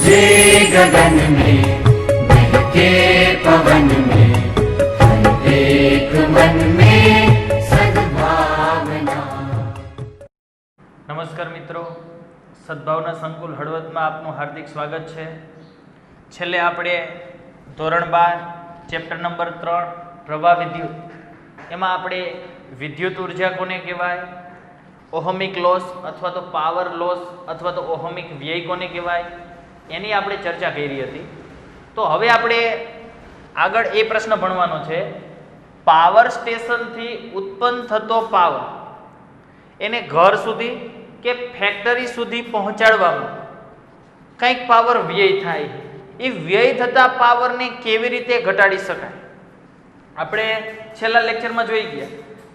गरजे गगन में बहके पवन में हर एक मन में सद्भावना। नमस्कार मित्रों, सद्भावना संकुल हળવદ में आपનું हार्दिक स्वागत है। छेल्ले आपणे ધોરણ 12 चैप्टर नंबर 3 प्रवाह विद्युत एमां आपणे विद्युत ऊर्जा कोने कहेवाय, ओहमिक लॉस अथवा तो पावर लॉस अथवा तो ओहमिक व्यय कोने कहेवाय एनी आपणे चर्चा करी हती। तो हवे आपणे आगळ ए प्रश्न भणवानो छे, पावर स्टेशन थी उत्पन्न थतो पावर एने घर सुधी के फैक्टरी सुधी पहोंचाडवामां कंईक पावर व्यय थाय, ए व्यय थता पावर ने केवी रीते घटाडी शकाय। આપણે છેલ્લા લેક્ચરમાં જોઈ ગયા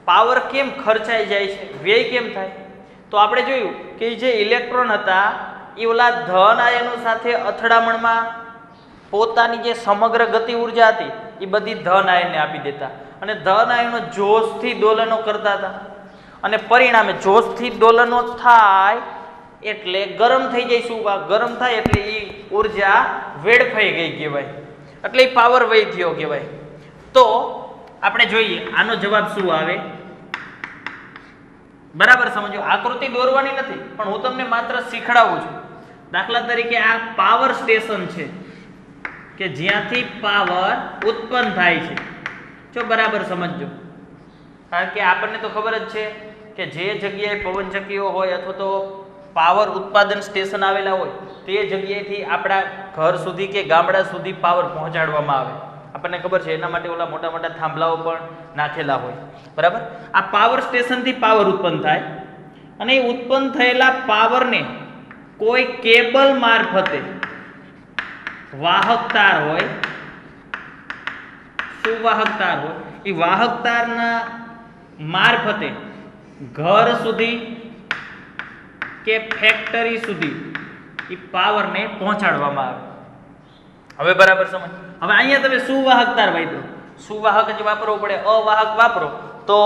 પાવર કેમ ખર્ચાઈ જાય છે, વ્યય કેમ થાય। તો આપણે જોયું કે જે ઇલેક્ટ્રોન હતા એ ઓલા ધન આયનો સાથે અથડામણમાં પોતાની જે સમગ્ર ગતિ ઉર્જા હતી એ બધી ધન આયનને આપી દેતા અને ધન આયનો જોશથી દોલનો કરતા હતા અને પરિણામે જોશથી દોલનો થાય એટલે ગરમ થઈ જાય। શું ગરમ થાય એટલે એ ઉર્જા વેડફાઈ ગઈ કહેવાય, એટલે એ પાવર વ્યય થયો કહેવાય। तो આપણે જોઈએ આનો જવાબ શું આવે, બરાબર સમજો। આકૃતિ દોરવાની નથી પણ હું તમને માત્ર શીખડાવું છું। દાખલા તરીકે આ પાવર સ્ટેશન છે કે જ્યાંથી પાવર ઉત્પન્ન થાય છે, જો બરાબર સમજજો, કારણ કે આપણને તો ખબર જ છે કે જે જગ્યાએ પવનચક્કીઓ હોય અથવા તો પાવર ઉત્પાદન સ્ટેશન આવેલા હોય તે જગ્યાએથી આપણા ઘર સુધી કે ગામડા સુધી પાવર પહોંચાડવામાં આવે। આપણને ખબર છે એના માટે ઓલા મોટા મોટા થાંભલાઓ પણ નાખેલા હોય, બરાબર। આ પાવર સ્ટેશનથી પાવર ઉત્પન્ન થાય અને એ ઉત્પન્ન થયેલા પાવરને કોઈ કેબલ મારફતે વાહક તાર હોય, સુવાહક તાર હોય, એ વાહક તારના મારફતે ઘર સુધી કે ફેક્ટરી સુધી એ પાવરને પહોંચાડવામાં આવે। હવે બરાબર સમજ। હવે અહીંયા તમે સુવાહક તાર વાપરો, સુવાહક જ વાપરવો પડે, અવાહક વાપરો તો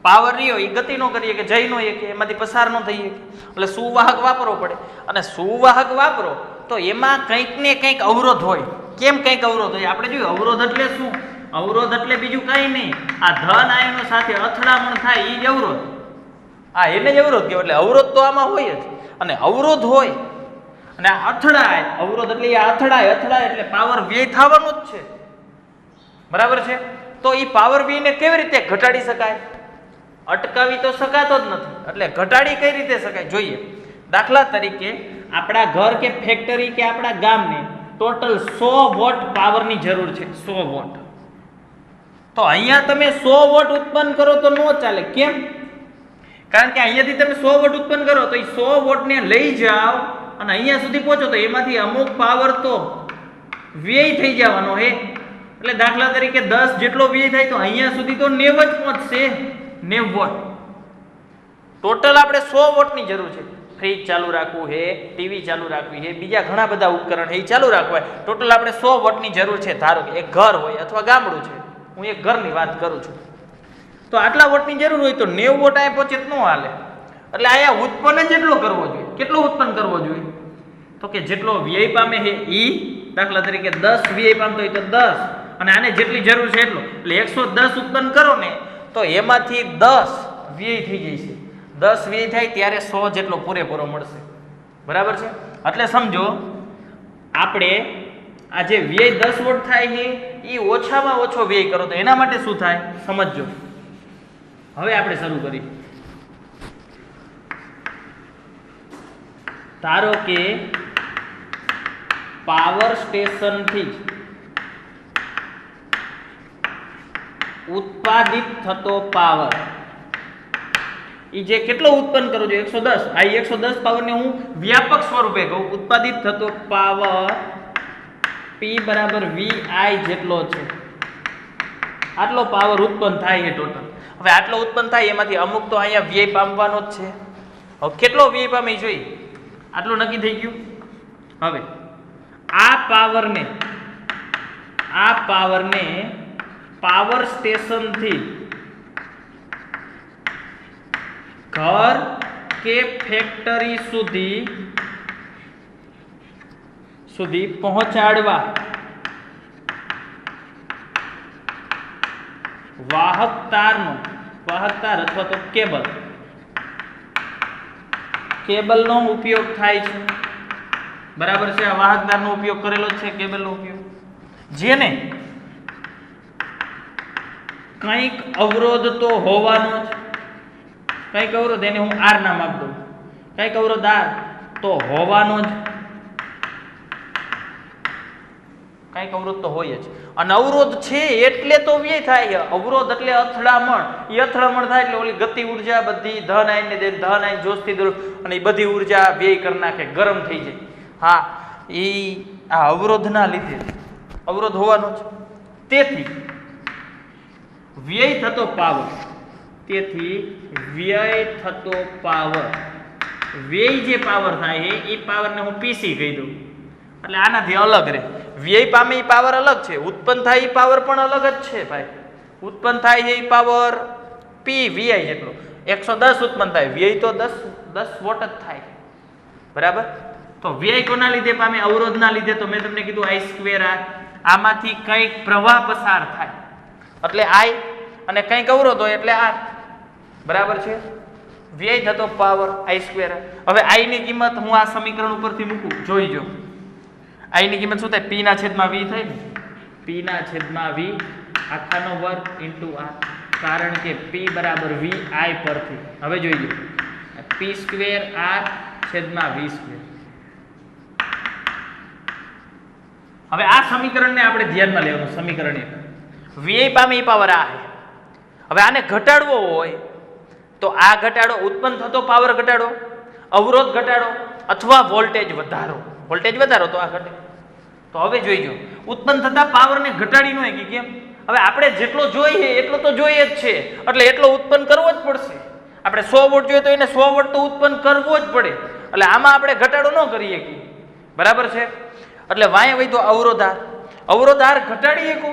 પાવર રહ્યો એ ગતિ નો કરીએ કે જઈ નો કે એમાંથી પસાર નો થઈએ, એટલે સુવાહક વાપરવો પડે। અને સુવાહક વાપરો તો એમાં કંઈક ને કંઈક અવરોધ હોય। કેમ કંઈક અવરોધ હોય આપણે જોયું। અવરોધ એટલે શું? અવરોધ એટલે બીજું કંઈ નહીં, આ ધન આયનો સાથે અથડામણ થાય એ જ અવરોધ, આ એને જ અવરોધ કહેવાય। એટલે અવરોધ તો આમાં હોય જ, અને અવરોધ હોય અને આ અથડાય, અવરોધ એટલે આ અથડાય, અથડાય એટલે પાવર વ્યય થવાનો જ છે, બરાબર છે। તો એ પાવર વ્યયને કેવી રીતે ઘટાડી શકાય? અટકાવી તો શકાતો જ નથી, એટલે ઘટાડી કઈ રીતે શકાય જોઈએ। દાખલા તરીકે આપણા ઘર કે ફેક્ટરી કે આપણા ગામને ટોટલ 100 વોટ પાવરની જરૂર છે, 100 વોટ। તો અહીંયા તમે 100 વોટ ઉત્પન્ન કરો તો નો ચાલે। કેમ? કારણ કે અહીંયાથી તમે 100 વોટ ઉત્પન્ન કરો તો એ 100 વોટને લઈ જાઓ અને અહીંયા સુધી પહોંચો તો એમાંથી અમુક પાવર તો વ્યય થઈ જવાનો હે। એટલે દાખલા તરીકે 10 જેટલો વ્યય થાય તો અહીંયા સુધી તો 90 જ પહોંચશે, 90 વોટ। ટોટલ આપણે 100 વોટની જરૂર છે। ફ્રીજ ચાલુ રાખવું હે, ટીવી ચાલુ રાખવી હે, બીજા ઘણા બધા ઉપકરણ હે એ ચાલુ રાખવા, ટોટલ આપણે 100 વોટની જરૂર છે। ધારો કે એક ઘર હોય અથવા ગામડું છે, હું એક ઘરની વાત કરું છું, તો આટલા વોટની જરૂર હોય તો 90 વોટ અહીંયા પહોંચે તો ન હાલે। એટલે અહીંયા ઉત્પન્ન જેટલો કરવો જોઈએ। કેટલો ઉત્પન્ન કરવો જોઈએ? તો કે જેટલો વ્યય પામે છે ઈ, દાખલા તરીકે 10 વ્યય પામતો હોય તો 10 અને આને જેટલી જરૂર છે એટલો, એટલે 110 ઉત્પન્ન કરો ને તો એમાંથી 10 વ્યય થઈ જાય છે। 10 વ્યય થાય ત્યારે 100 જેટલો પૂરેપૂરો મળશે, બરાબર છે। એટલે સમજો આપણે આ જે વ્યય 10 વોટ થાય છે એ ઓછામાં ઓછો વ્યય કરો તો એના માટે શું થાય સમજજો। હવે આપણે શરૂ કરીએ। ધારો કે પાવર સ્ટેશનથી ઉત્પાદિત થતો પાવર એ જે કેટલો ઉત્પન્ન કરો છો 110, આ 110 પાવરને હું વ્યાપક સ્વરૂપે કહું। ઉત્પાદિત થતો પાવર P બરાબર VI જેટલો છે, આટલો પાવર ઉત્પન્ન થાય છે ટોટલ। હવે આટલો ઉત્પન્ન થાય એમાંથી અમુક તો અહીંયા વ્યય પામવાનો જ છે। હવે કેટલો વ્યય પામે જોઈએ, આટલું નક્કી થઈ ગયું। હવે આ પાવરને પાવર સ્ટેશનથી ઘર કે ફેક્ટરી સુધી સુધી પહોંચાડવા વાહક તાર અથવા તો કેબલનો ઉપયોગ થાય છે. બરાબર છે. આ વાહક તારનો ઉપયોગ કરેલો છે, કેબલનો ઉપયોગ. જેને કંઈક અવરોધ તો હોવાનો જ. કંઈક અવરોધ, એને હું આર નામ આપી દઉં. કંઈક અવરોધ આર તો હોવાનો જ. કંઈક અવરોધ તો હોય જ. અને અવરોધ છે એટલે તો વ્યય થાય. અવરોધ એટલે અથડામણ. એ અથડામણ થાય એટલે ઓલી ગતિ ઉર્જા બધી ધન આયનને દે, ધન આયન જોશથી દૂર, અને એ બધી ઉર્જા વ્યય કરી નાખે, ગરમ થઈ જાય. હા, એ આ અવરોધના લીધે અવરોધ હોવાનો જ. તેથી વ્યય થતો પાવર, વ્યય જે પાવર થાય એ પાવરને હું પીસી કહી દઉં. એટલે આનાથી અલગ રહે. વ્યય પામે એ પાવર અલગ છે, ઉત્પન્ન થાય એ પાવર પણ અલગ જ છે ભાઈ. ઉત્પન્ન થાય એ પાવર પી વીઆઈ જેટલો 110 ઉત્પન્ન થાય, વ્યય તો 10 વોટ જ થાય. બરાબર. તો વ્યય કોના લીધે પામે? અવરોધના લીધે. તો મેં તમને કીધું I²R. આમાંથી કંઈક પ્રવાહ પસાર થાય એટલે I, અને કંઈક અવરોધ હોય એટલે R. બરાબર છે. વ્યય થતો પાવર I²R. હવે I ની કિંમત હું આ સમીકરણ ઉપરથી મૂકું, જોઈજો. I ની કિંમત શું થાય? P ના છેદમાં V થાય ને. P ના છેદમાં V આખાનો વર્ગ ઇન્ટુ R. કારણ કે P બરાબર VI પરથી. હવે જોઈજો, P²R છેદમાં V². હવે આ સમીકરણને આપણે ધ્યાનમાં લેવાનું. સમીકરણ 1 VI પામે એ પાવર આ છે. હવે આને ઘટાડવો હોય તો આ ઘટાડો, ઉત્પન્ન થતો પાવર ઘટાડો, અવરોધ ઘટાડો, અથવા વોલ્ટેજ વધારો. વોલ્ટેજ વધારો તો આ ઘટે. તો હવે જોઈજો, ઉત્પન્ન થતા પાવરને ઘટાડી ન કે કેમ? હવે આપણે જેટલો જોઈએ એટલો તો જોઈએ જ છે, એટલે એટલો ઉત્પન્ન કરવો જ પડશે. આપણે 100 વોટ જોઈએ તો એને 100 વોટ તો ઉત્પન્ન કરવો જ પડે. એટલે આમાં આપણે ઘટાડો ન કરીએ કે. બરાબર છે. એટલે વાંય વઈ તો અવરોધાર ઘટાડી શકો.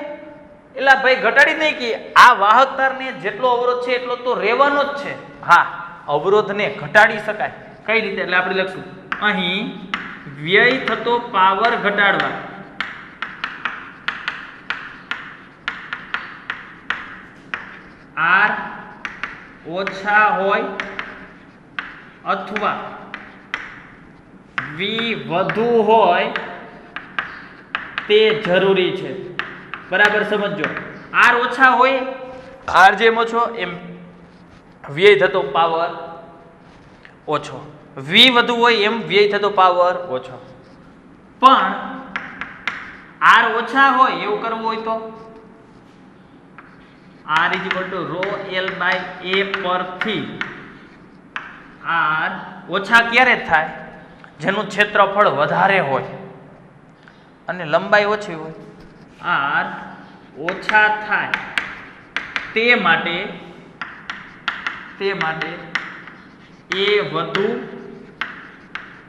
એટલે ભાઈ ઘટાડી નહીં કે આ વાહક તારને જેટલો અવરોધ છે એટલો તો રહેવાનો જ છે. હા, અવરોધને ઘટાડી શકાય. કઈ રીતે? એટલે આપણે લખશું અહીં વ્યય થતો પાવર ઘટાડવા R ઓછા હોય અથવા V વધુ હોય તે જરૂરી છે. બરાબર સમજો. R ઓછા હોય, R જેમ ઓછો એમ વ્યય થતો પાવર ઓછો. V વધુ હોય એમ વ્યય થતો પાવર ઓછો. પણ R ઓછા હોય એવું કરવું હોય તો R = ρL/A પરથી R ઓછા ક્યારે થાય? જેનું ક્ષેત્રફળ વધારે હોય અને લંબાઈ ઓછી હોય. R ઓછા થાય તે માટે A વધુ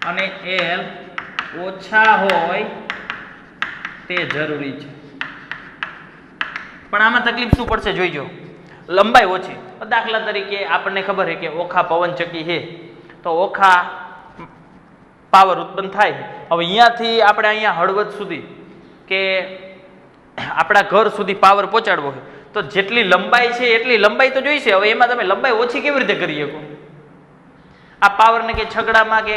અને L ઓછા હોય તે જરૂરી છે. પણ આમાં તકલીફ શું પડશે જોઈજો. લંબાઈ ઓછી. દાખલા તરીકે આપણને ખબર છે કે ઓખા પવનચક્કી છે, તો ઓખા પાવર ઉત્પન્ન થાય. હવે અહીંયાથી આપણે અહીંયા હળવદ સુધી કે આપણા ઘર સુધી પાવર પહોંચાડવો છે, તો જેટલી લંબાઈ છે એટલી લંબાઈ તો જોઈશે. હવે એમાં તમે લંબાઈ ઓછી કેવી રીતે કરી શકો? આ પાવરને કે છગડામાં કે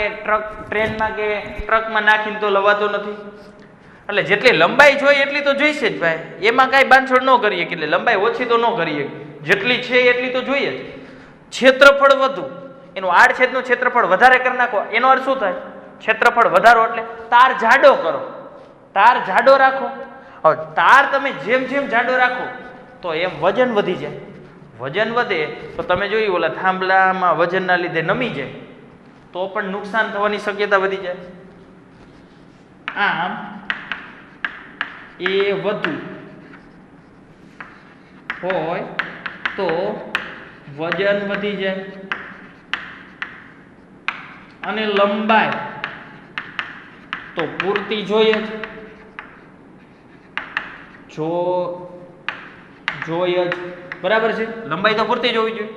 ટ્રેનમાં કે ટ્રકમાં નાખીને તો લવાતો નથી. એટલે જેટલી લંબાઈ જોઈએ એટલી તો જોઈશે જ ભાઈ. એમાં કાંઈ બાંધછોડ ન કરીએ કે એટલે લંબાઈ ઓછી તો ન કરીએ. જેટલી છે એટલી તો જોઈએ જ. ક્ષેત્રફળ વધુ, એનું આડછેદનું ક્ષેત્રફળ વધારે કરી નાખો. એનો અર્થ શું થાય? ક્ષેત્રફળ વધારો એટલે તાર જાડો કરો, તાર જાડો રાખો. હવે તાર તમે જેમ જેમ જાડો રાખો તો એમ વજન વધી જાય. વજન વધે તો તમે જોયું ઓલા થાંભલામાં વજનના લીધે નમી જાય તો પણ નુકસાન થવાની શક્યતા વધી જાય. આમ એ વધુ હોય તો વજન વધી જાય અને લંબાઈ તો પૂરતી જોઈએ જ. બરાબર છે. લંબાઈ તો પૂરતી જ હોવી જોઈએ.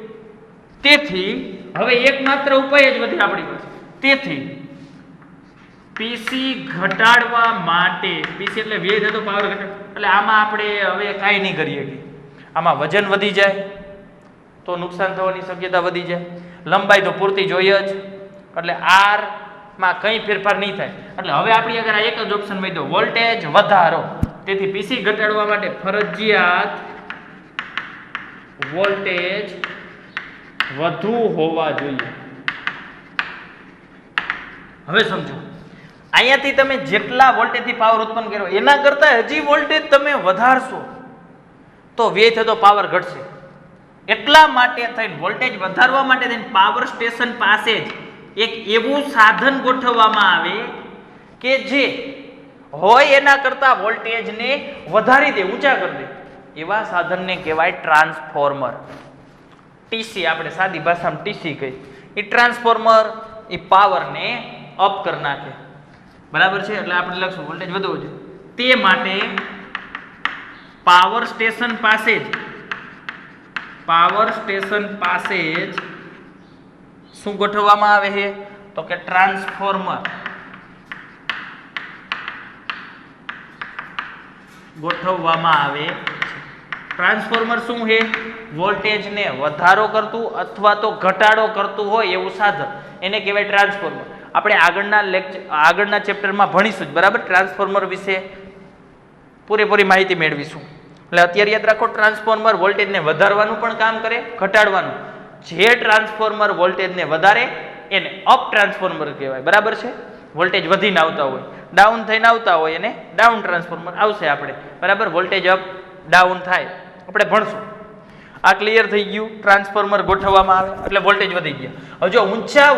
તેથી હવે એકમાત્ર ઉપાય જ વધે આપણી પાસે. તેથી પીસી ઘટાડવા માટે, પીસી એટલે વ્યય થતો પાવર ઘટાડ, એટલે આમાં આપણે હવે કાંઈ નહીં કરીએ કે આમાં વજન વધી જાય તો નુકસાન થવાની શક્યતા વધી જાય, લંબાઈ તો પૂરતી જોઈએ જ, એટલે આર માં કંઈ ફેરફાર નહીં થાય. એટલે હવે આપણી આગળ એક જ ઓપ્શન વધ્યો, વોલ્ટેજ વધારો. તેથી પીસી ઘટાડવા માટે ફરજિયાત વોલ્ટેજ વધુ હોવા જોઈએ. હવે સમજો, અહીંયાથી તમે જેટલા વોલ્ટેજથી પાવર ઉત્પન્ન કર્યો એના કરતા હજી વોલ્ટેજ તમે વધારશો તો વ્યય થતો પાવર ઘટશે. એટલા માટે થઈને વોલ્ટેજ વધારવા માટે થઈને પાવર સ્ટેશન પાસે જ એક એવું સાધન ગોઠવવામાં આવે કે જે હોય એના કરતા વોલ્ટેજને વધારી દે, ઊંચા કરી દે. એવા સાધનને કહેવાય ટ્રાન્સફોર્મર. ટીસી, આપણે સાદી ભાષામાં ટીસી કહી. એ ટ્રાન્સફોર્મર એ પાવરને અપ કરી નાખે. બરાબર છે? એટલે આપણે લખશું વોલ્ટેજ વધવો જોઈએ. તે માટે પાવર સ્ટેશન પાસે જ શું ગોઠવવામાં આવે છે તો કે ટ્રાન્સફોર્મર ગોઠવવામાં આવે. ટ્રાન્સફોર્મર શું છે? વોલ્ટેજને વધારો કરતું અથવા તો ઘટાડો કરતું હોય એવું સાધન, એને કહેવાય ટ્રાન્સફોર્મર. આપણે આગળના ચેપ્ટરમાં ભણીશું જ, બરાબર? ટ્રાન્સફોર્મર વિશે પૂરેપૂરી માહિતી મેળવીશું. એટલે અત્યારે યાદ રાખો, ટ્રાન્સફોર્મર વોલ્ટેજને વધારવાનું પણ કામ કરે, ઘટાડવાનું. જે ટ્રાન્સફોર્મર વોલ્ટેજને વધારે એને અપ ટ્રાન્સફોર્મર કહેવાય. બરાબર છે? વોલ્ટેજ વધીને આવતા હોય, ડાઉન થઈને આવતા હોય એને ડાઉન ટ્રાન્સફોર્મર આવશે આપણે. બરાબર? વોલ્ટેજ અપ ડાઉન થાય આપણે ભણશું. આ ક્લિયર થઈ ગયું. ટ્રાન્સફોર્મર ગોઠવવામાં આવે એટલે વોલ્ટેજ વધી ગયા. હવે જો ઊંચા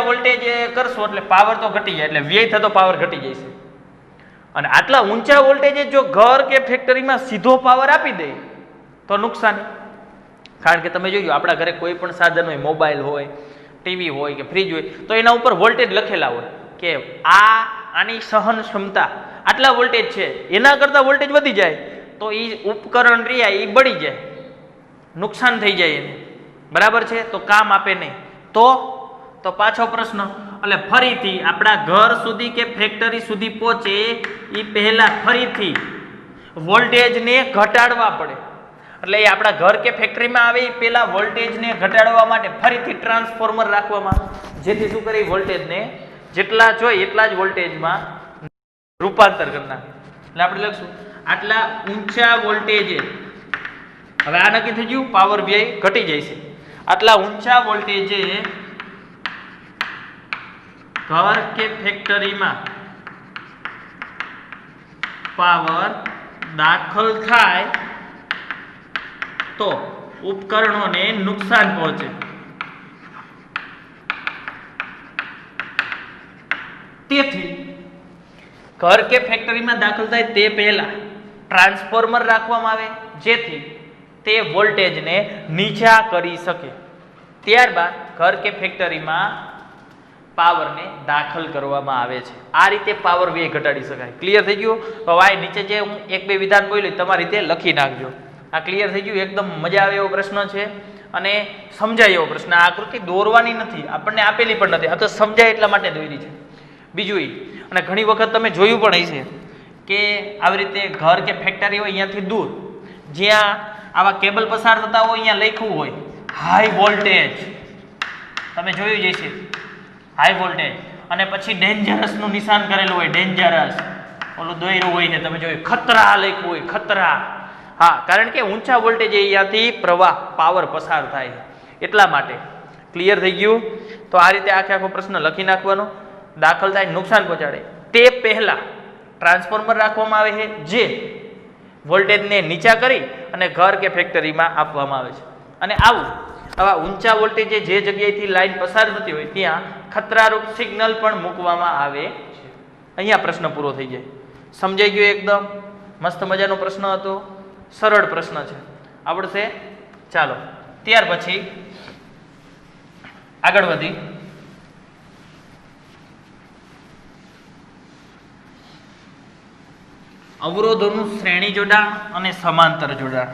વોલ્ટેજ કરશો એટલે પાવર તો ઘટી જાય, એટલે વ્યય થતો પાવર ઘટી જાય છે. અને આટલા ઊંચા વોલ્ટેજે જો ઘર કે ફેક્ટરીમાં સીધો પાવર આપી દે તો નુકસાન. કારણ કે તમે જોયું, આપણા ઘરે કોઈ પણ સાધન હોય, મોબાઈલ હોય, ટીવી હોય કે ફ્રીજ હોય, તો એના ઉપર વોલ્ટેજ લખેલા હોય કે આની સહન ક્ષમતા આટલા વોલ્ટેજ છે. એના કરતાં વોલ્ટેજ વધી જાય તો એ ઉપકરણ રહ્યા એ બળી જાય, નુકસાન થઈ જાય એને. બરાબર છે? તો કામ આપે નહીં. તો પાછો પ્રશ્ન, એટલે ફરીથી આપણા ઘર સુધી કે ફેક્ટરી સુધી પહોંચે એ પહેલા ફરીથી વોલ્ટેજને ઘટાડવા પડે. એટલે એ આપણા ઘર કે ફેક્ટરીમાં આવે એ પહેલા વોલ્ટેજને ઘટાડવા માટે ફરીથી ટ્રાન્સફોર્મર રાખવામાં, જેથી શું કરે, વોલ્ટેજને જેટલા જોઈએ એટલા જ વોલ્ટેજમાં રૂપાંતર કરી નાખે. એટલે આપણે લખશું આટલા ઊંચા વોલ્ટેજે, હવે આ નક્કી થઈ ગયું, પાવર વ્યય ઘટી જાય છે. આટલા ઊંચા વોલ્ટેજે ઘર કે ફેક્ટરીમાં પાવર દાખલ થાય તો ઉપકરણોને નુકસાન પહોંચે. તેથી ઘર કે ફેક્ટરીમાં દાખલ થાય તે પહેલા ટ્રાન્સફોર્મર રાખવામાં આવે, જેથી તે વોલ્ટેજને નીચા કરી શકે. ત્યારબાદ ઘર કે ફેક્ટરીમાં પાવરને દાખલ કરવામાં આવે છે. આ રીતે પાવર વ્યય ઘટાડી શકાય. ક્લિયર થઈ ગયું? તો આ નીચે જે હું એક બે વિધાન બોલ્યું તમારી રીતે લખી નાખજો. આ ક્લિયર થઈ ગયું? એકદમ મજા આવે એવો પ્રશ્ન છે અને સમજાય એવો પ્રશ્ન. આ આકૃતિ દોરવાની નથી, આપણને આપેલી પણ નથી, આ તો સમજાય એટલા માટે દોરી છે. બીજું અને ઘણી વખત તમે જોયું પણ હશે કે આવી રીતે ઘર કે ફેક્ટરી હોય અહીંયાથી દૂર, જ્યાં આવા કેબલ પસાર થતા હોય અહીંયા લખ્યું હોય હાઈ વોલ્ટેજ. તમે જોયું જ હશે હાઈ વોલ્ટેજ, અને પછી ડેન્જરસનું નિશાન કરેલું હોય, ડેન્જરસ ઓલું દોર્યું હોય છે, તમે જોયું ખતરા લખ્યું હોય, ખતરા. હા, કારણ કે ઊંચા વોલ્ટેજ અહીંયાથી પ્રવાહ પાવર પસાર થાય એટલા માટે. ક્લિયર થઈ ગયું? તો આ રીતે આખો પ્રશ્ન લખી નાખવાનો. દાખલ થાય નુકસાન પહોંચાડે તે પહેલા ટ્રાન્સફોર્મર રાખવામાં આવે છે, જે વોલ્ટેજને નીચા કરી અને ઘર કે ફેક્ટરીમાં આપવામાં આવે છે. અને આવા ઊંચા વોલ્ટેજે જે જગ્યાએથી લાઈન પસાર થતી હોય ત્યાં ખતરારૂપ સિગ્નલ પણ મૂકવામાં આવે છે. અહીંયા પ્રશ્ન પૂરો થઈ જાય. સમજાઈ ગયો? એકદમ મસ્ત મજાનો પ્રશ્ન હતો, સરળ પ્રશ્ન છે, આવડશે. ચાલો ત્યાર પછી આગળ વધી અવરોધોનું શ્રેણી જોડાણ અને સમાંતર જોડાણ.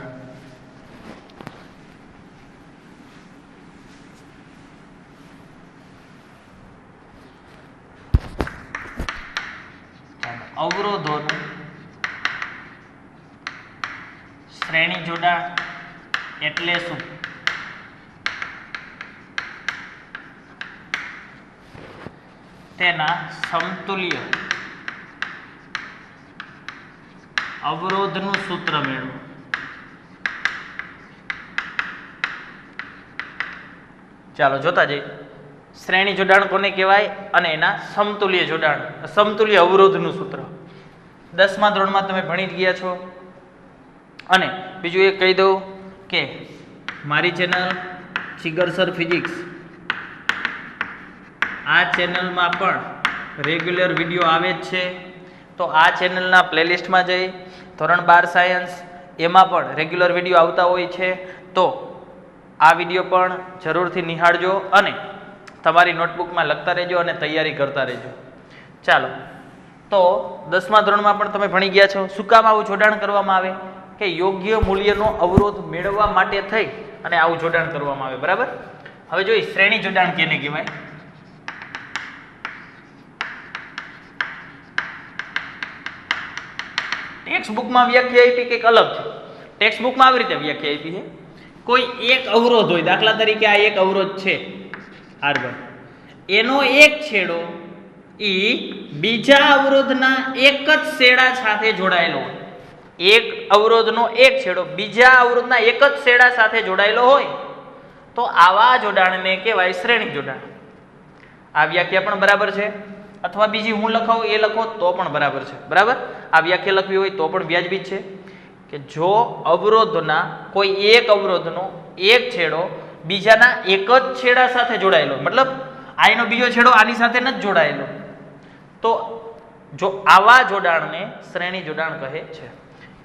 અવરોધોનું શ્રેણી જોડાણ એટલે શું? તેના સમતુલ્ય અવરોધનું સૂત્ર મેળવો. ચાલો જોતા જઈએ. શ્રેણી જોડાણ કોને કહેવાય અને એના સમતુલ્ય જોડાણ, સમતુલ્ય અવરોધનું સૂત્ર 10મા ધોરણમાં તમે ભણી ગયા છો. અને બીજું એક કહી દઉં કે મારી ચેનલ જીગર સર ફિઝિક્સ, આ ચેનલમાં પણ રેગ્યુલર વિડીયો આવે જ છે. તો આ ચેનલના પ્લેલિસ્ટમાં જઈ ધોરણ 12 સાયન્સ એમાં પણ રેગ્યુલર વિડીયો આવતા હોય છે. તો આ વિડીયો પણ જરૂરથી નિહાળજો અને તમારી નોટબુકમાં લખતા રહેજો અને તૈયારી કરતા રહેજો. ચાલો, તો 10મા ધોરણમાં પણ તમે ભણી ગયા છો. શું કામ આવું જોડાણ કરવામાં આવે? કે યોગ્ય મૂલ્યનો અવરોધ મેળવવા માટે થઈ અને આવું જોડાણ કરવામાં આવે. બરાબર. હવે જોઈએ શ્રેણી જોડાણ કેને કહેવાય. ટેક્સ્ટ બુકમાં વ્યાખ્યા આપી કંઈક અલગ છે. ટેક્સ્ટ બુકમાં આવી રીતે વ્યાખ્યા આપી છે. કોઈ એક અવરોધ હોય, દાખલા તરીકે આ એક અવરોધ છે R1, એનો એક છેડો એ બીજા અવરોધના એક જ છેડા સાથે જોડાયેલો હોય. એક અવરોધનો એક છેડો બીજા અવરોધના એક જ છેડા સાથે જોડાયેલો હોય તો આવા જોડાણને કહેવાય શ્રેણી જોડાણ. આ વ્યાખ્યા પણ બરાબર છે, અથવા બીજી હું લખાવું એ લખો તો પણ બરાબર છે. બરાબર. આ વ્યાખ્યા લખવી હોય તો પણ વ્યાજબી છે કે જો અવરોધના કોઈ એક અવરોધનો એક છેડો બીજાના એક જ છેડા સાથે જોડાયેલો, મતલબ આનો બીજો છેડો આની સાથે નથી જોડાયેલો, તો જો આવા જોડાણને શ્રેણી જોડાણ કહે છે.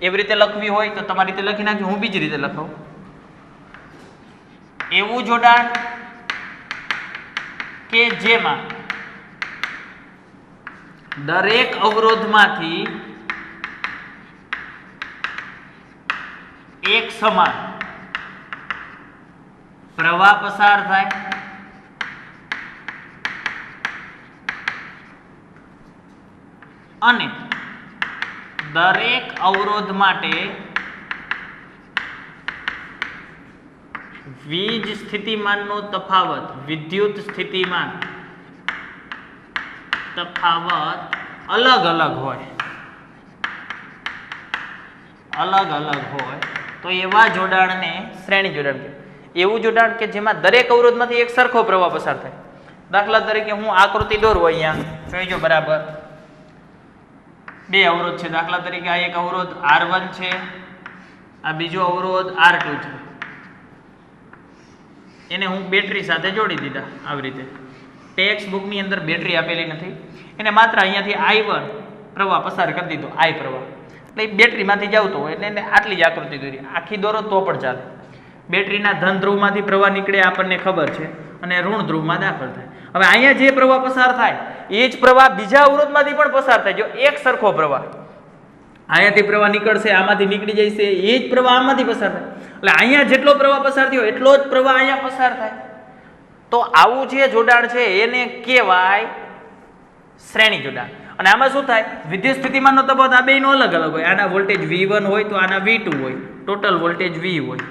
એવી રીતે લખવી હોય તો તમારી રીતે લખી નાખજો, હું બીજી રીતે લખાવું. એવું જોડાણ કે જેમાં દરેક અવરોધમાંથી એક સમાન પ્રવાહ પસાર થાય અને દરેક અવરોધ માટે વીજ સ્થિતિમાનનો તફાવત, વિદ્યુત સ્થિતિમાન તફાવત અલગ અલગ હોય, અલગ અલગ હોય તો એવા જોડાણને શ્રેણી જોડાણ કહેવાય. એવું જોડાણ કે જેમાં દરેક અવરોધમાંથી એક સરખો પ્રવાહ પસાર થાય. દાખલા તરીકે હું આકૃતિ દોરું, અહીંયા જોઈજો બરાબર. બે અવરોધ છે. દાખલા તરીકે આ એક અવરોધ R1 છે, આ બીજો અવરોધ R2 છે. એને હું બેટરી સાથે જોડી દીધા આવી રીતે. ટેક્સ્ટ બુકની અંદર બેટરી આપેલી નથી, એને માત્ર અહીંયાથી I1 પ્રવાહ પસાર કરી દીધો, I પ્રવાહ, એટલે બેટરીમાંથી જ આવતો હોય એટલે એને આટલી જ આકૃતિ દોરી. આખી દોરો તો પણ ચાલે. બેટરીના ધન ધ્રુવમાંથી પ્રવાહ નીકળે આપણને ખબર છે અને ઋણ ધ્રુવમાં દાખલ થાય. હવે અહીંયા જે પ્રવાહ પસાર થાય એ જ પ્રવાહ બીજા અવરોધમાંથી પણ પસાર થાય. જો એક સરખો પ્રવાહ અહીંયાથી પ્રવાહ નીકળશે, આમાંથી નીકળી જશે, એ જ પ્રવાહ આમાંથી પસાર થાય. એટલે અહીંયા જેટલો પ્રવાહ પસાર થયો એટલો જ પ્રવાહ અહીંયા પસાર થાય. તો આવું જે જોડાણ છે એને કહેવાય શ્રેણી જોડાણ. અને આમાં શું થાય? વિદ્યુત સ્થિતિમાનનો તફાવત આ બેનો અલગ અલગ હોય. આના વોલ્ટેજ V1 હોય તો આના V2 હોય, ટોટલ વોલ્ટેજ V હોય.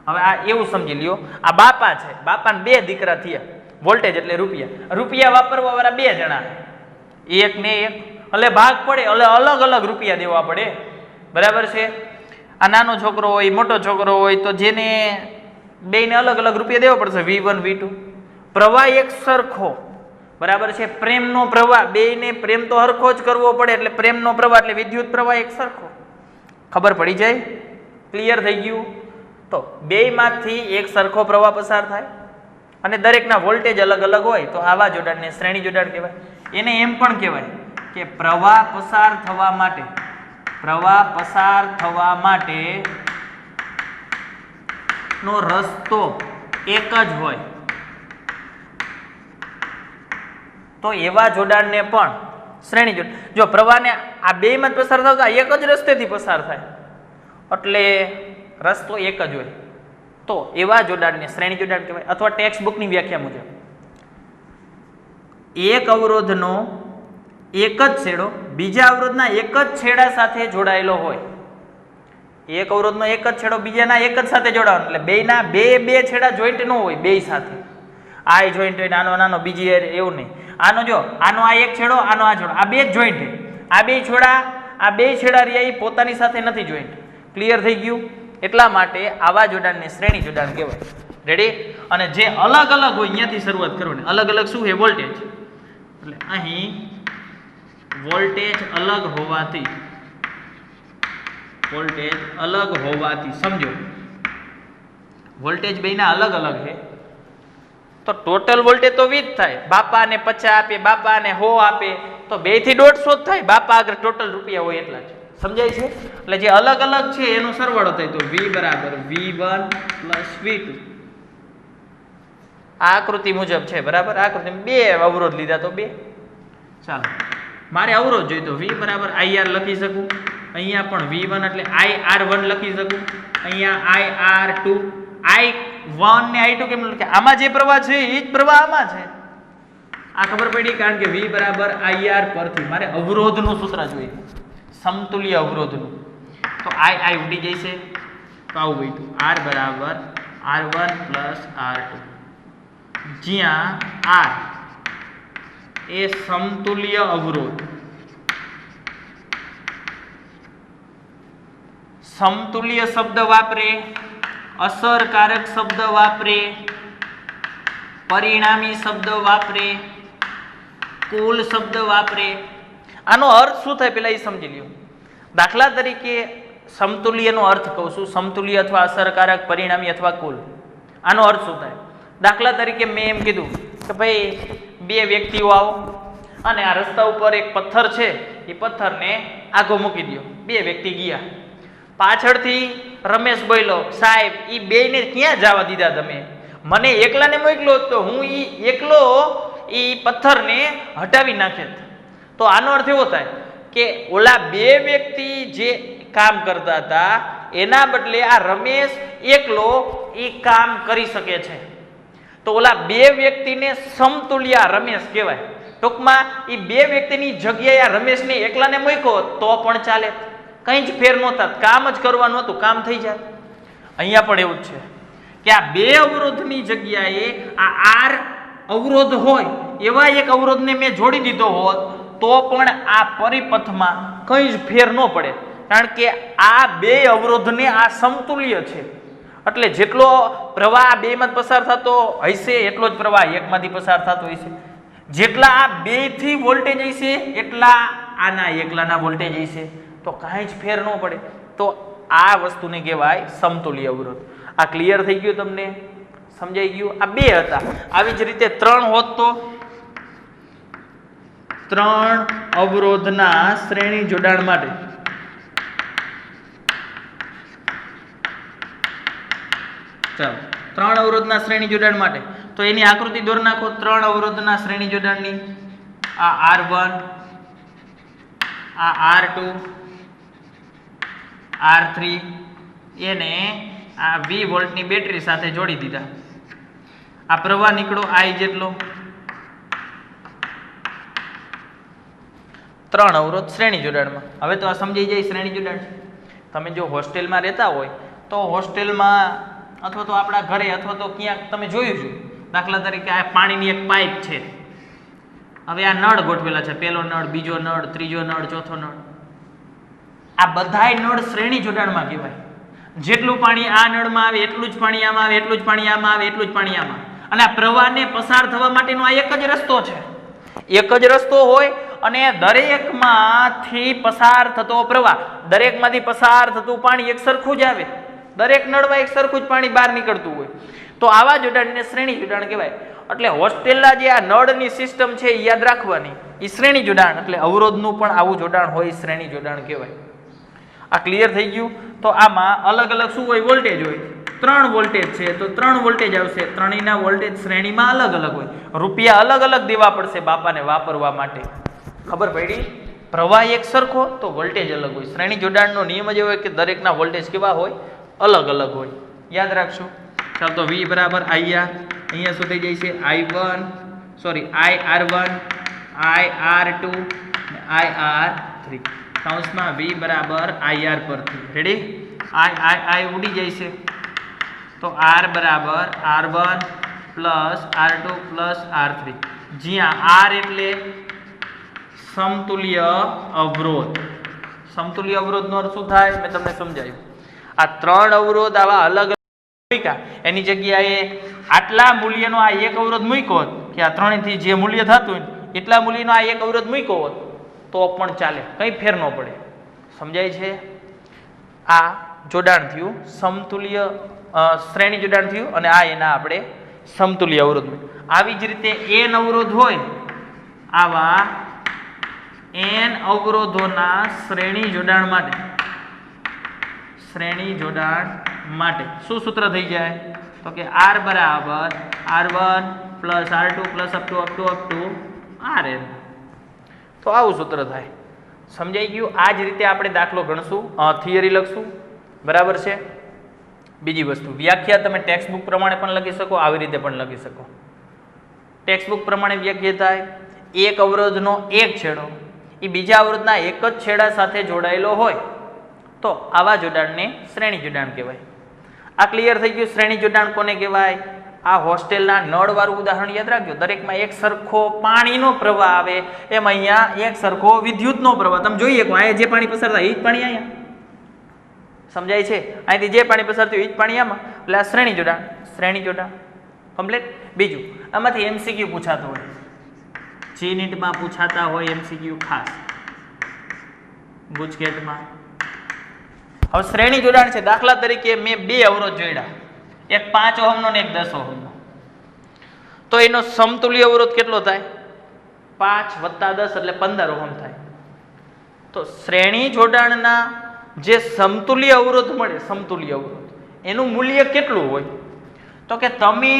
હવે આ એવું સમજી લ્યો, આ બાપા છે, બાપાને બે દીકરા થયા, વોલ્ટેજ એટલે રૂપિયા, રૂપિયા વાપરવા વાળા બે જણા, એક ને એક, એટલે ભાગ પડે એટલે અલગ અલગ રૂપિયા દેવા પડે. બરાબર છે. આ નાનો છોકરો હોય, મોટો છોકરો હોય, તો જેને બેને અલગ અલગ રૂપિયા દેવા પડશે, V1 V2. પ્રવાહ એક સરખો, બરાબર છે. પ્રેમનો પ્રવાહ, બેને પ્રેમ તો સરખો જ કરવો પડે, એટલે પ્રેમનો પ્રવાહ એટલે વિદ્યુત પ્રવાહ એક સરખો. ખબર પડી જાય? ક્લિયર થઈ ગયું? તો બેયમાંથી એક સરખો પ્રવાહ પસાર થાય અને દરેકના વોલ્ટેજ અલગ અલગ હોય તો આવા જોડાણને શ્રેણી જોડાણ કહેવાય. એને એમ પણ કહેવાય કે પ્રવાહ પસાર થવા માટે નો રસ્તો એક જ હોય તો એવા જોડાણને પણ શ્રેણી જોડાણ. જો પ્રવાહને આ બેયમાં જ પસાર થતા એક જ રસ્તેથી પસાર થાય એટલે રસ્તો એક જ હોય તો એવા જોડાણને શ્રેણી જોડાણ કહેવાય. અથવા ટેક્સ્ટ બુકની વ્યાખ્યા મુજબ એક અવરોધનો એક જ છેડો બીજા અવરોધના એક જ છેડા સાથે જોડાયેલો હોય. એક અવરોધનો એક જ છેડો બીજાના એક જ સાથે જોડાવાનો, એટલે બેયના બે છેડા જોઈન્ટ ન હોય બે સાથે. આ જોઈન્ટ હોય નાનો નાનો, બીજી એવું નહીં. આનો જો આનો આ એક છેડો, આનો આ છેડો, આ બે જ જોઈન્ટ છે. આ બે છેડા રહ્યા એ પોતાની સાથે નથી જોઈન્ટ. ક્લિયર થઈ ગયું? એટલા માટે આવા જોડાણને શ્રેણી જોડાણ કહેવાય. રેડી? અને જે અલગ અલગ હોય અહીંયાથી શરૂઆત કરવાની. અલગ અલગ શું છે? વોલ્ટેજ. એટલે અહીં વોલ્ટેજ અલગ હોવાથી સમજો વોલ્ટેજ બેયના અલગ અલગ છે તો ટોટલ વોલ્ટેજ તો 20 થાય. બાપાને 50 આપે, બાપાને 100 આપે તો 2 થી 150 જ થાય. બાપા આગળ ટોટલ રૂપિયા હોય એટલા જ. સમજાય છે? એટલે જે અલગ અલગ છે એનો સરવાળો થાય તો V બરાબર V1 પ્લસ V2. આ આકૃતિ મુજબ છે. બરાબર? આકૃતિ બે અવરોધ લીધા તો બે. ચાલો, મારે અવરોધ જોઈએ તો V બરાબર IR લખી શકું. અહીંયા પણ V1 એટલે IR1 લખી શકું. અહીંયા IR2, I1 ને I2 કેમ લખે? આમાં જે પ્રવાહ છે એ જ પ્રવાહ આમાં છે. આ ખબર પડી કારણ કે V બરાબર IR પરથી મારે અવરોધનું સૂત્ર જોઈએ, સમતુલ્ય અવરોધનું. તો I ઉડી જશે તો આવું બેઠું R બરાબર R1 પ્લસ R2, જ્યાં R એ સમતુલ્ય અવરોધ. સમતુલ્ય શબ્દ વાપરે, અસરકારક શબ્દ વાપરે, પરિણામી શબ્દ વાપરે, કુલ શબ્દ વાપરે. આનો અર્થ શું થાય પેલા એ સમજી લ્યો. દાખલા તરીકે સમતુલ્યનો અર્થ કહું છું, સમતુલ્ય અથવા અસરકારક, પરિણામી અથવા કુલ. આનો અર્થ શું થાય? દાખલા તરીકે મેં એમ કીધું કે ભાઈ બે વ્યક્તિઓ આવો અને આ રસ્તા ઉપર એક પથ્થર છે, એ પથ્થરને આગો મૂકી દો. બે વ્યક્તિ ગયા, પાછળથી રમેશ બોલ્યો, સાહેબ એ બેયને ક્યાં જવા દીધા તમે? મને એકલાને મોકલો તો હું એકલો એ પથ્થરને હટાવી નાખે. તો આનો અર્થ એવો થાય કે ઓલા બે વ્યક્તિ જે કામ કરતા હતા એના બદલે આ રમેશ એકલો એ કામ કરી શકે છે. તો ઓલા બે વ્યક્તિને સમતુલ્ય રમેશ કહેવાય. ટૂંકમાં એ બે વ્યક્તિની જગ્યાએ આ રમેશને એકલાને મૂક્યો તો પણ ચાલે, કંઈ જ ફેર ન થાત, કામ જ કરવાનું હતું, કામ થઈ જાય. અહીંયા પણ એવું જ છે કે આ બે અવરોધની જગ્યાએ આ R અવરોધ હોય એવા એક અવરોધને મેં જોડી દીધો હોત તો પણ આ પરિપથમાં કંઈ જ ફેર ન પડે, કારણ કે આ બે અવરોધને આ સમતુલ્ય છે. એટલે જેટલો પ્રવાહ આ બેમાં પસાર થતો હશે એટલો જ પ્રવાહ એકમાંથી પસાર થતો હશે. જેટલા આ બેથી વોલ્ટેજ હશે એટલા આના એકલાના વોલ્ટેજ હશે. તો કાંઈ જ ફેર ન પડે. તો આ વસ્તુને કહેવાય સમતુલ્ય અવરોધ. આ ક્લિયર થઈ ગયું? તમને સમજાઈ ગયું? આ બે હતા. આવી જ રીતે 3 હોત તો 3 અવરોધના શ્રેણી જોડાણ માટે ચાલો 3 અવરોધના શ્રેણી જોડાણ માટે તો એની આકૃતિ દોર નાખો. 3 અવરોધના શ્રેણી જોડાણની આ R1, આ R2, R3 એને આ 20 વોલ્ટની બેટરી સાથે જોડી દીધા. આ પ્રવાહ નીકળો I જેટલો. 3 અવરોધ શ્રેણી જોડાણમાં. હવે તો આ સમજી જાય શ્રેણી જોડાણ. તમે જો હોસ્ટેલમાં રહેતા હોય તો હોસ્ટેલમાં અથવા તો આપણા ઘરે અથવા તો ક્યાંક તમે જોયું છે, દાખલા તરીકે આ પાણીની એક પાઇપ છે. હવે આ નળ ગોઠવેલા છે, પહેલો નળ, બીજો નળ, ત્રીજો નળ, ચોથો નળ. આ બધાય નળ શ્રેણી જોડાણમાં કહેવાય. જેટલું પાણી આ નળમાં આવે એટલું જ પાણી આમાં આવે, એટલું જ પાણી આમાં આવે, એટલું જ પાણી આમાં. અને આ પ્રવાહને પસાર થવા માટેનો આ એક જ રસ્તો છે. એક જ રસ્તો હોય અને દરેકમાંથી પસાર થતો પ્રવાહ, દરેકમાંથી પસાર થતું પાણી એક સરખું જ આવે. દરેક નળમાં એક સરખું જ પાણી બહાર નીકળતું હોય. તો આવા જોડાણને શ્રેણી જોડાણ કહેવાય. એટલે હોસ્ટેલના જે આ નળની સિસ્ટમ છે એ યાદ રાખવાની, એ શ્રેણી જોડાણ. એટલે અવરોધનું પણ આવું જોડાણ હોય, શ્રેણી જોડાણ કહેવાય. આ ક્લિયર થઈ ગયું? તો આમાં અલગ અલગ શું હોય? વોલ્ટેજ હોય. 3 વોલ્ટેજ છે તો 3 વોલ્ટેજ આવશે. ત્રણેયના વોલ્ટેજ શ્રેણીમાં અલગ અલગ હોય. રૂપિયા અલગ અલગ દેવા પડશે બાપાને વાપરવા માટે. ખબર પડી? પ્રવાહ એક સરખો તો વોલ્ટેજ અલગ હોય. શ્રેણી જોડાણનો નિયમ જ એવો હોય કે દરેકના વોલ્ટેજ કેવા હોય? અલગ અલગ હોય. યાદ રાખશો. ચાલો તો V બરાબર અહીંયા શું થઈ જાય છે? IR1, IR2, IR3 કૌંસમાં V બરાબર IR પરથી રેડી I ઉડી જાય છે તો R બરાબર R1 plus R2 plus R3 જ્યાં R એટલે સમતુલ્ય અવરોધ. સમતુલ્ય અવરોધનો અર્થ શું થાય મેં તમને સમજાવ્યું. આ ત્રણ અવરોધ આવા અલગ મૂક્યા એની જગ્યાએ આટલા મૂલ્યનો આ એક અવરોધ મૂક્યો હોત કે આ ત્રણેયથી જે મૂલ્ય થતું હોય એટલા મૂલ્યનો આ એક અવરોધ મૂક્યો હોત તો પણ ચાલે, કંઈ ફેર ન પડે. સમજાય છે? આ જોડાણ થયું સમતુલ્ય શ્રેણી જોડાણ થયું અને આ એના આપણે સમતુલ્ય અવરોધ. આવી જ રીતે n અવરોધ હોય આવા n અવરોધોના શ્રેણી જોડાણ માટે શું સૂત્ર થઈ જાય તો કે R બરાબર R1 plus R2 plus up to Rn. તો આવું સૂત્ર થાય. સમજાઈ ગયું? આ જ રીતે આપણે દાખલો ગણશું, થિયરી લખશું. બરાબર છે? બીજી વસ્તુ, વ્યાખ્યા તમે ટેક્સ્ટ બુક પ્રમાણે પણ લખી શકો, આવી રીતે પણ લખી શકો. ટેક્સ્ટ બુક પ્રમાણે વ્યાખ્યા થાય એક અવરોધનો એક છેડો એ બીજા અવરોધના એક જ છેડા સાથે જોડાયેલો હોય તો આવા જોડાણને શ્રેણી જોડાણ કહેવાય. આ ક્લિયર થઈ ગયું? શ્રેણી જોડાણ કોને કહેવાય? આ હોસ્ટેલના નળવાળું ઉદાહરણ યાદ રાખજો. દરેકમાં એક સરખો પાણીનો પ્રવાહ આવે એમ અહીંયા એક સરખો વિદ્યુતનો પ્રવાહ. તમે જોઈએ અહીંયા જે પાણી પસાર થાય એ જ પાણી અહીંયા. સમજાય છે? અહીંથી જે પાણી પસાર થયું એ જ પાણી આમાં. એટલે આ શ્રેણી જોડાણ કમ્પ્લીટ. બીજું, આમાંથી MCQ પૂછાતો હોય, જે નીટમાં પૂછાતા હોય MCQ ખાસ ગુજકેટમાં. હવે શ્રેણી જોડાણ છે. દાખલા તરીકે મેં બે અવરોધ જોડ્યા, એક 5 ઓહમનો ને એક 10 ઓહમનો. તો એનો સમતુલ્ય અવરોધ કેટલો થાય? 5 વત્તા 10 એટલે 15 ઓહમ થાય. તો શ્રેણી જોડાણના જે સમતુલ્ય અવરોધ મળે, સમતુલ્ય અવરોધ એનું મૂલ્ય કેટલું હોય? તો કે તમે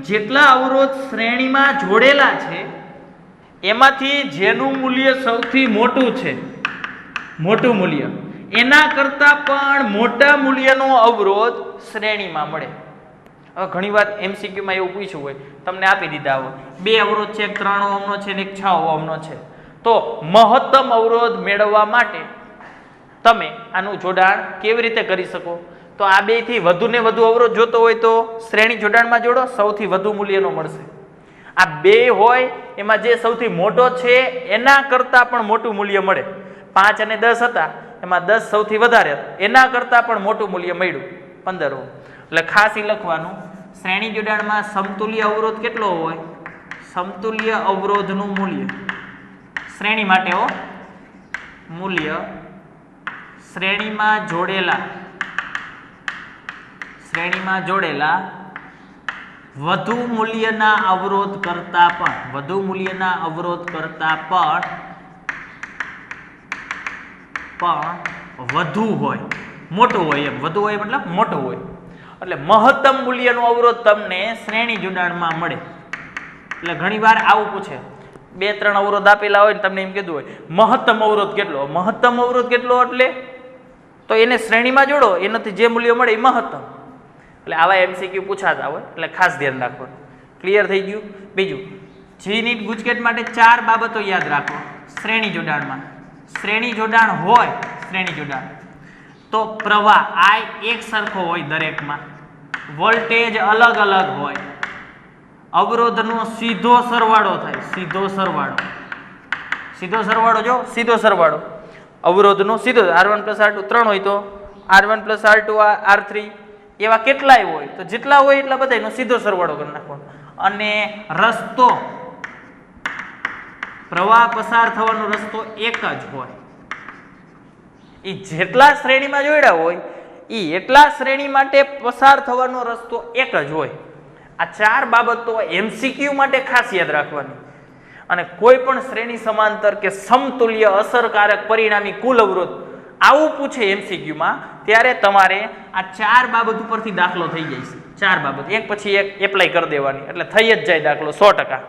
જેટલા અવરોધ શ્રેણીમાં જોડેલા છે એમાંથી જેનું મૂલ્ય સૌથી મોટું છે, મોટું મૂલ્ય, એના કરતાં પણ મોટા મૂલ્યનો અવરોધ શ્રેણીમાં મળે. હવે ઘણી વાર MCQમાં એવું પૂછ્યું હોય, તમને આપી દીધા હોય બે અવરોધ છે, એક 3 ઓહમનો છે ને એક 6 ઓહમનો છે. તો મહત્તમ અવરોધ મેળવવા માટે તમે આનું જોડાણ કેવી રીતે કરી શકો? તો આ બેથી વધુ ને વધુ અવરોધ જોતો હોય તો શ્રેણી જોડાણમાં જોડો, સૌથી વધુ મૂલ્યનો મળશે. આ બે હોય એમાં જે સૌથી મોટો છે એના કરતાં પણ મોટું મૂલ્ય મળે. 5 અને 10 હતા એમાં 10 સૌથી વધારે હતા, એના કરતાં પણ મોટું મૂલ્ય મળ્યું 15 ઓહમ. એટલે ખાસ એ લખવાનું, શ્રેણી જોડાણમાં સમતુલ્ય અવરોધ કેટલો હોય? સમતુલ્ય અવરોધનું મૂલ્ય શ્રેણી માટે મૂલ્ય શ્રેણીમાં જોડેલા વધુ મૂલ્યના અવરોધ કરતા પણ વધુ હોય, મોટું હોય. એમ વધુ હોય મતલબ મોટું હોય. એટલે મહત્તમ મૂલ્યનો અવરોધ તમને શ્રેણી જોડાણમાં મળે. એટલે ઘણીવાર આવું પૂછે, 2-3 અવરોધ આપેલા હોય ને તમને એમ કીધું હોય મહત્તમ અવરોધ કેટલો? મહત્તમ અવરોધ કેટલો એટલે તો એને શ્રેણીમાં જોડો, એનાથી જે મૂલ્ય મળે એ મહત્તમ. એટલે આવા MCQ પૂછાતા હોય એટલે ખાસ ધ્યાન રાખવાનું. ક્લિયર થઈ ગયું? બીજું, જી નીટ ગુજકેટ માટે 4 બાબતો યાદ રાખો શ્રેણી જોડાણમાં. શ્રેણી જોડાણ હોય, શ્રેણી જોડાણ તો પ્રવાહ I એક સરખો હોય દરેકમાં, વોલ્ટેજ અલગ અલગ હોય, અવરોધનો સીધો સરવાળો થાય, સીધો સરવાળો અવરોધનો સીધો. R1 + R2 3 હોય તો R1 + R2 R3 એવા કેટલાય હોય તો જેટલા હોય એટલા બધા એનો સીધો સરવાળો કરી નાખવાનો. અને રસ્તો, પ્રવાહ પસાર થવાનો રસ્તો એક જ હોય. એ જેટલા શ્રેણીમાં જોડ્યા હોય એ એટલા શ્રેણી માટે પસાર થવાનો રસ્તો એક જ હોય. આ 4 બાબતો MCQ માટે ખાસ યાદ રાખવાની. અને કોઈ પણ શ્રેણી સમાંતર કે સમતુલ્ય અસરકારક પરિણામી કુલ અવરોધ આવું પૂછે MCQમાં ત્યારે તમારે આ 4 બાબત ઉપરથી દાખલો થઈ જાય છે. 4 બાબત એક પછી એક એપ્લાય કરી દેવાની એટલે થઈ જ જાય દાખલો 100%.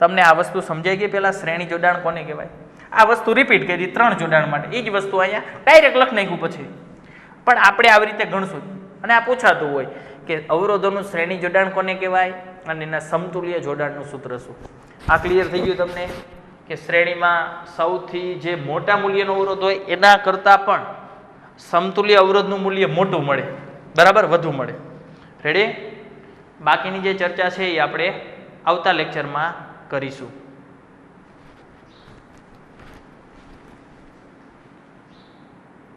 તમને આ વસ્તુ સમજાઈ ગઈ? પહેલા શ્રેણી જોડાણ કોને કહેવાય? આ વસ્તુ રિપીટ કરી 3 જોડાણ માટે. એ જ વસ્તુ અહીંયા ડાયરેક્ટ લખી નાખ્યું પછી, પણ આપણે આવી રીતે ગણશું. અને આ પૂછાતું હોય કે અવરોધોનું શ્રેણી જોડાણ કોને કહેવાય અને એના સમતુલ્ય જોડાણનું સૂત્ર શું? આ ક્લિયર થઈ ગયું તમને? કે શ્રેણીમાં સૌથી જે મોટા મૂલ્યનો અવરોધ હોય એના કરતાં પણ સમતુલ્ય અવરોધનું મૂલ્ય મોટું મળે, બરાબર, વધુ મળે. રેડી? બાકીની જે ચર્ચા છે એ આપણે આવતા લેક્ચરમાં કરીશું.